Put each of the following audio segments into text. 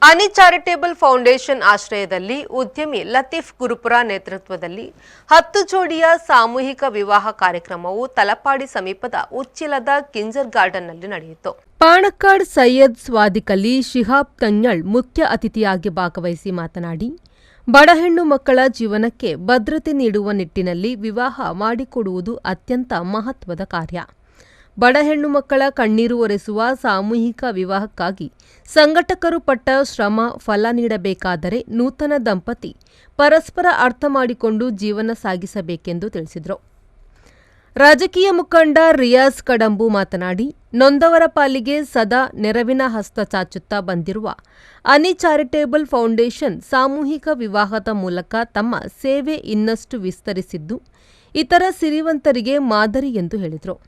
ಅನಿ charitable foundation ಆಶ್ರಯದಲ್ಲಿ ಉದ್ಯಮಿ ಲತೀಫ್ ಗುರುಪುರ ನೇತೃತ್ವದಲ್ಲಿ 10 ಜೋಡಿಯ ಸಾಮೂಹಿಕ ವಿವಾಹ ಕಾರ್ಯಕ್ರಮವು ತಲಪಾಡಿ ಸಮೀಪದ ಉಚ್ಚಿಲದ ಕಿಂಜರ್ ಗಾರ್ಡನ್ನಲ್ಲಿ ನಡೆಯಿತು. ಪಾಣಕ್ಕಾಡ್ ಸೈಯದ್ ಸ್ವಾದಿಕ್ ಅಲಿ ಶಿಹಾಬ್ ತಂಗಳ್ ಮುಖ್ಯ ಅತಿಥಿಯಾಗಿ ಭಾಗವಹಿಸಿ ಮಾತನಾಡಿ, ಬಡ ಹೆಣ್ಣು ಮಕ್ಕಳ ಜೀವನಕ್ಕೆ ಭದ್ರತೆ ನೀಡುವ ನಿಟ್ಟಿನಲ್ಲಿ ವಿವಾಹ ಮಾಡಿಕೊಡುವುದು ಅತ್ಯಂತ ಮಹತ್ವದ ಕಾರ್ಯ. ಬಡ ಹೆಣ್ಣು ಮಕ್ಕಳ ಕಣ್ಣೀರು ಒರೆಸುವ ಸಾಮೂಹಿಕ ವಿವಾಹಕ್ಕಾಗಿ ಸಂಘಟಕರು ಪಟ್ಟ ಶ್ರಮ ಫಲ ನೀಡಬೇಕಾದರೆ ನೂತನ ದಂಪತಿ ಪರಸ್ಪರ ಅರ್ಥ ಮಾಡಿಕೊಂಡು ಜೀವನ ಸಾಗಿಸಬೇಕೆಂದು ತಿಳಿಸಿದರು. ರಾಜಕೀಯ ಮುಖಂಡ ರಿಯಾಜ್ ಕಡಂಬು ಮಾತನಾಡಿ, ನೊಂದವರ ಪಾಲಿಗೆ ಸದಾ ನೆರವಿನ ಹಸ್ತ ಚಾಚುತ್ತಾ ಬಂದಿರುವ ಅನಿ ಚಾರಿಟೇಬಲ್ ಫೌಂಡೇಶನ್ ಸಾಮೂಹಿಕ ವಿವಾಹದ ಮೂಲಕ ತಮ್ಮ ಸೇವೆ ಇನ್ನಷ್ಟು ವಿಸ್ತರಿಸಿದ್ದು ಇತರ ಸಿರಿವಂತರಿಗೆ ಮಾದರಿ ಎಂದು ಹೇಳಿದರು.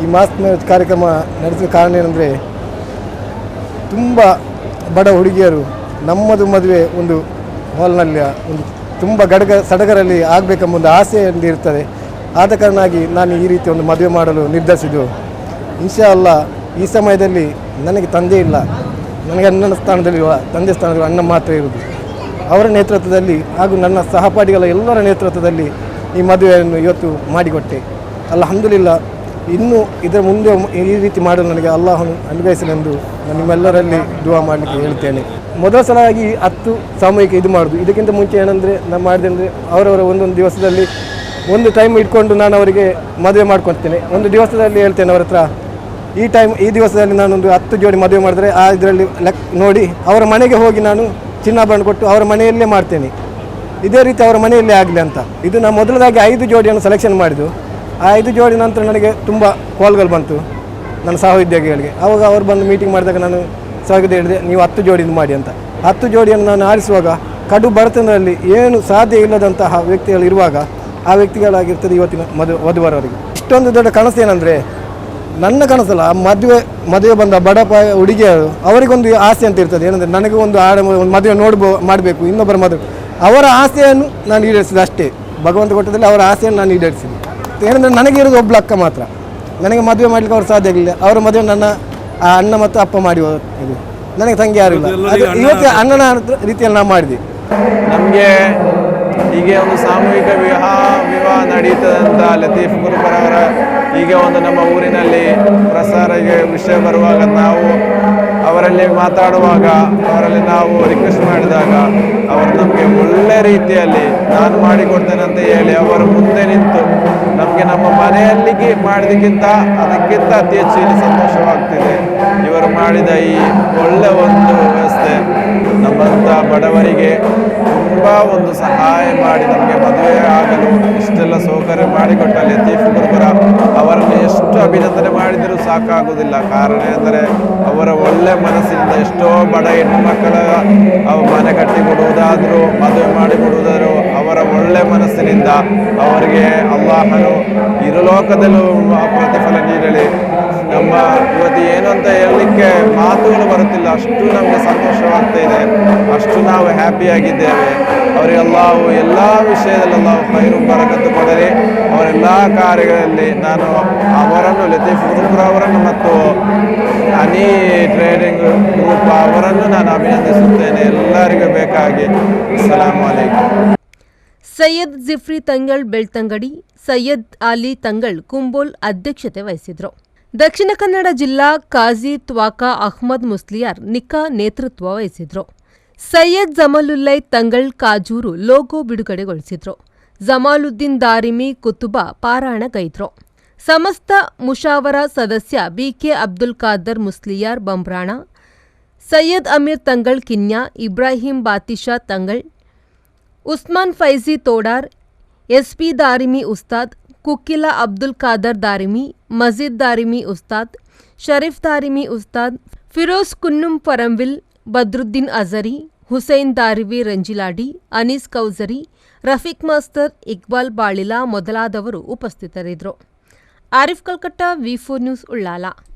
ಈ ಮಾಸ್ ಕಾರ್ಯಕ್ರಮ ನಡೆಸಿದ ಕಾರಣ ಏನಂದರೆ, ತುಂಬ ಬಡ ಹುಡುಗಿಯರು ನಮ್ಮದು ಮದುವೆ ಒಂದು ಹಾಲ್ನಲ್ಲಿ ಒಂದು ತುಂಬ ಸಡಗರಲ್ಲಿ ಆಗಬೇಕೆಂಬ ಒಂದು ಆಸೆಯಲ್ಲಿ ಇರ್ತದೆ. ಆದ ಕಾರಣವಾಗಿ ನಾನು ಈ ರೀತಿ ಒಂದು ಮದುವೆ ಮಾಡಲು ನಿರ್ಧರಿಸಿದ್ದು. ಇನ್ಶಾ ಅಲ್ಲಾ ಈ ಸಮಯದಲ್ಲಿ ನನಗೆ ತಂದೆ ಇಲ್ಲ, ನನಗೆ ಅಣ್ಣನ ಸ್ಥಾನದಲ್ಲಿರುವ ತಂದೆ ಸ್ಥಾನದಲ್ಲಿ ಅಣ್ಣ ಮಾತ್ರ ಇರುವುದು. ಅವರ ನೇತೃತ್ವದಲ್ಲಿ ಹಾಗೂ ನನ್ನ ಸಹಪಾಠಿಗಳ ಎಲ್ಲರ ನೇತೃತ್ವದಲ್ಲಿ ಈ ಮದುವೆಯನ್ನು ಇವತ್ತು ಮಾಡಿಕೊಟ್ಟೆ. ಅಲ್ಹಮ್ದುಲಿಲ್ಲಾ. ಇನ್ನೂ ಇದರ ಮುಂದೆ ಈ ರೀತಿ ಮಾಡಲು ನನಗೆ ಅಲ್ಲಾಹನು ಅನುಗ್ರಹಿಸಲೆಂದು ನಾನು ನಿಮ್ಮೆಲ್ಲರಲ್ಲಿ ದುವಾ ಮಾಡಲಿಕ್ಕೆ ಹೇಳ್ತೇನೆ. ಮೊದಲ ಸಲಾಗಿ 10 ಸಾಮೂಹಿಕ ಇದು ಮಾಡೋದು. ಇದಕ್ಕಿಂತ ಮುಂಚೆ ಏನಂದರೆ ನಾನು ಮಾಡಿದೆ ಅಂದರೆ ಅವರವರ ಒಂದೊಂದು ದಿವಸದಲ್ಲಿ ಒಂದು ಟೈಮ್ ಇಟ್ಕೊಂಡು ನಾನು ಅವರಿಗೆ ಮದುವೆ ಮಾಡ್ಕೊಳ್ತೇನೆ. ಒಂದು ದಿವಸದಲ್ಲಿ ಹೇಳ್ತೇನೆ ಅವರ ಹತ್ರ, ಈ ದಿವಸದಲ್ಲಿ ನಾನೊಂದು 10 ಜೋಡಿ ಮದುವೆ ಮಾಡಿದ್ರೆ ಆ ಇದರಲ್ಲಿ ನೋಡಿ ಅವರ ಮನೆಗೆ ಹೋಗಿ ನಾನು ಚಿನ್ನಾಭರಣ ಕೊಟ್ಟು ಅವರ ಮನೆಯಲ್ಲೇ ಮಾಡ್ತೇನೆ. ಇದೇ ರೀತಿ ಅವರ ಮನೆಯಲ್ಲೇ ಆಗಲಿ ಅಂತ. ಇದು ನಾನು ಮೊದಲದಾಗಿ 5 ಜೋಡಿಯನ್ನು ಸೆಲೆಕ್ಷನ್ ಮಾಡಿದ್ದು. ಆ 5 ಜೋಡಿ ನಂತರ ನನಗೆ ತುಂಬ ಕಾಲ್ಗಳು ಬಂತು ನನ್ನ ಸಹೋದ್ಯೋಗಿಗಳಿಗೆ. ಆವಾಗ ಅವರು ಬಂದು ಮೀಟಿಂಗ್ ಮಾಡಿದಾಗ ನಾನು ಸಹೋದ್ಯೋಗಿ ಹೇಳಿದೆ, ನೀವು 10 ಜೋಡಿಯಿಂದ ಮಾಡಿ ಅಂತ. 10 ಜೋಡಿಯನ್ನು ನಾನು ಆರಿಸುವಾಗ ಕಡು ಬಡತನದಲ್ಲಿ ಏನು ಸಾಧ್ಯ ಇಲ್ಲದಂತಹ ವ್ಯಕ್ತಿಗಳು ಇರುವಾಗ ಆ ವ್ಯಕ್ತಿಗಳಾಗಿರ್ತದೆ ಇವತ್ತಿನ ವಧುವರವರಿಗೆ. ಇಷ್ಟೊಂದು ದೊಡ್ಡ ಕನಸು ಏನಂದರೆ, ನನ್ನ ಕನಸಲ್ಲ, ಮದುವೆ ಬಂದ ಬಡ ಹುಡುಗಿಯರು ಅವರಿಗೊಂದು ಆಸೆ ಅಂತ ಇರ್ತದೆ. ಏನಂದರೆ ನನಗೆ ಒಂದು ಮದುವೆ ಮಾಡಬೇಕು, ಇನ್ನೊಬ್ಬರ ಮದುವೆ, ಅವರ ಆಸೆಯನ್ನು ನಾನು ಈಡೇರಿಸಿದೆ ಅಷ್ಟೇ. ಭಗವಂತ ಕೊಟ್ಟದಲ್ಲಿ ಅವರ ಆಸೆಯನ್ನು ನಾನು ಈಡೇರಿಸಿದೆ. ಏನಂದರೆ ನನಗೆ ಇರೋದು ಒಬ್ಬಳು ಅಕ್ಕ ಮಾತ್ರ. ನನಗೆ ಮದುವೆ ಮಾಡಲಿಕ್ಕೆ ಅವ್ರು ಸಾಧ್ಯ ಆಗಲಿಲ್ಲ. ಅವರ ಮದುವೆ ನನ್ನ ಅಣ್ಣ ಮತ್ತು ಅಪ್ಪ ಮಾಡಿ ಇದು. ನನಗೆ ತಂಗಿ ಯಾರು ಇಲ್ಲ. ಅದು ಇವತ್ತು ಅಣ್ಣನ ರೀತಿಯಲ್ಲಿ ನಾವು ಮಾಡಿದ್ವಿ. ನಮಗೆ ಹೀಗೆ ಒಂದು ಸಾಮೂಹಿಕ ವಿವಾಹ ನಡೀತದಂತ ಲತೀಫ್ ಗುರುಪುರವರ ಹೀಗೆ ಒಂದು ನಮ್ಮ ಊರಿನಲ್ಲಿ ಪ್ರಸಾರಕ್ಕೆ ವಿಷಯ ಬರುವಾಗ ನಾವು ಅವರಲ್ಲಿ ಮಾತಾಡುವಾಗ ಅವರಲ್ಲಿ ನಾವು ರಿಕ್ವೆಸ್ಟ್ ಮಾಡಿದಾಗ ಅವರು ನಮಗೆ ಒಳ್ಳೆ ರೀತಿಯಲ್ಲಿ ನಾನು ಮಾಡಿಕೊಡ್ತೇನೆ ಅಂತ ಹೇಳಿ ಅವರು ಮುಂದೆ ನಿಂತು ನಮಗೆ ನಮ್ಮ ಮನೆಯಲ್ಲಿಗೆ ಮಾಡೋದಕ್ಕಿಂತ ಅದಕ್ಕಿಂತ ಅತಿ ಹೆಚ್ಚು ಇಲ್ಲಿ ಸಂತೋಷವಾಗ್ತಿದೆ. ಇವರು ಮಾಡಿದ ಈ ಒಳ್ಳೆ ಒಂದು ವ್ಯವಸ್ಥೆ ನಮ್ಮಂಥ ಬಡವರಿಗೆ ತುಂಬ ಒಂದು ಸಹಾಯ ಮಾಡಿ ನಮಗೆ ಮದುವೆ ಆಗಲು ಇಷ್ಟೆಲ್ಲ ಸೌಕರ್ಯ ಮಾಡಿಕೊಟ್ಟ ಲತೀಫ್ ಗುರುಪುರ ಅವರನ್ನು ಎಷ್ಟು ಅಭಿನಂದನೆ ಮಾಡಿದರೂ ಸಾಕಾಗುವುದಿಲ್ಲ. ಕಾರಣ ಎಂದರೆ ಅವರ ಒಳ್ಳೆ ಮನಸ್ಸಿನಿಂದ ಎಷ್ಟೋ ಬಡ ಹೆಣ್ಣು ಮಕ್ಕಳ ಮನೆ ಕಟ್ಟಿ ಕೊಡುವುದಾದರೂ ಮದುವೆ ಮಾಡಿಕೊಡುವುದಾದರೂ ಅವರ ಒಳ್ಳೆ ಮನಸ್ಸಿನಿಂದ ಅವರಿಗೆ ಅಲ್ಲಾಹನು ಇರುಲೋಕದಲ್ಲೂ ಪ್ರತಿಫಲ ನೀಡಲಿ. ನಮ್ಮ ಇವತ್ತು ಏನು ಅಂತ ಹೇಳಲಿಕ್ಕೆ ಮಾತುಗಳು ಬರುತ್ತಿಲ್ಲ, ಅಷ್ಟು ನಮಗೆ ಸಂತೋಷವಾಗ್ತಾ ಇದೆ, ಅಷ್ಟು ನಾವು ಹ್ಯಾಪಿಯಾಗಿದ್ದೇವೆ. ಅವರಿಗೆಲ್ಲವೂ ಎಲ್ಲ ವಿಷಯದಲ್ಲೆಲ್ಲ ಖೈರು ಬರಕತ್ತು ಕೊಡಲಿ. ಅವರೆಲ್ಲ ಕಾರ್ಯಗಳಲ್ಲಿ ನಾನು ಅವರನ್ನು ಲತೀಫ್ ಗುರುಪುರ ಅವರನ್ನು ಮತ್ತು ಅನಿ ಟ್ರೇಡಿಂಗ್ ಗ್ರೂಪ್ ಅವರನ್ನು ನಾನು ಅಭಿನಂದಿಸುತ್ತೇನೆ. ಎಲ್ಲರಿಗೂ ಬೇಕಾಗಿ ಅಸ್ಸಲಾಮು ಅಲೈಕುಂ. ಸೈಯದ್ ಜಿಫ್ರಿ ತಂಗಳ್ ಬೆಳ್ತಂಗಡಿ, ಸೈಯದ್ ಅಲಿ ತಂಗಳ್ ಕುಂಬೋಲ್ ಅಧ್ಯಕ್ಷತೆ ವಹಿಸಿದ್ರು. ದಕ್ಷಿಣ ಕನ್ನಡ ಜಿಲ್ಲಾ ಕಾಜಿ ತ್ವಾಕ ಅಹ್ಮದ್ ಮುಸ್ಲಿಯಾರ್ ನಿಕಾ ನೇತೃತ್ವ ವಹಿಸಿದ್ರು. ಸೈಯದ್ ಜಮಾಲುಲ್ಲೈ ತಂಗಳ್ ಕಾಜೂರು ಲೋಗೋ ಬಿಡುಗಡೆಗೊಳಿಸಿದ್ರು. ಜಮಾಲುದ್ದೀನ್ ದಾರಿಮಿ ಕುತುಬಾ ಪಾರಾಯಣಗೈದ್ರು. ಸಮಸ್ತ ಮುಷಾವರಾ ಸದಸ್ಯ B K Abdul Khader Musliyar Bambrana, Sayyid Ameer Thangal Kinya, Ibrahim Bathisha Thangal, Usman Faizy Thodar, S P Darimi Ustad, Kukkila Abdul Khader Darimi, Majeed Darimi Ustad, Shareef Darimi Ustad, Firoz Kunnum Paramvil, Badruddin Azhari, Hussain Darimi Ranjiladi, Anees Kausari, Rafeeq master, Iqbal Balila ಮೊದಲಾದವರು ಉಪಸ್ಥಿತರಿದ್ದರು. Arif Kalkatta, V4 news, Ullal.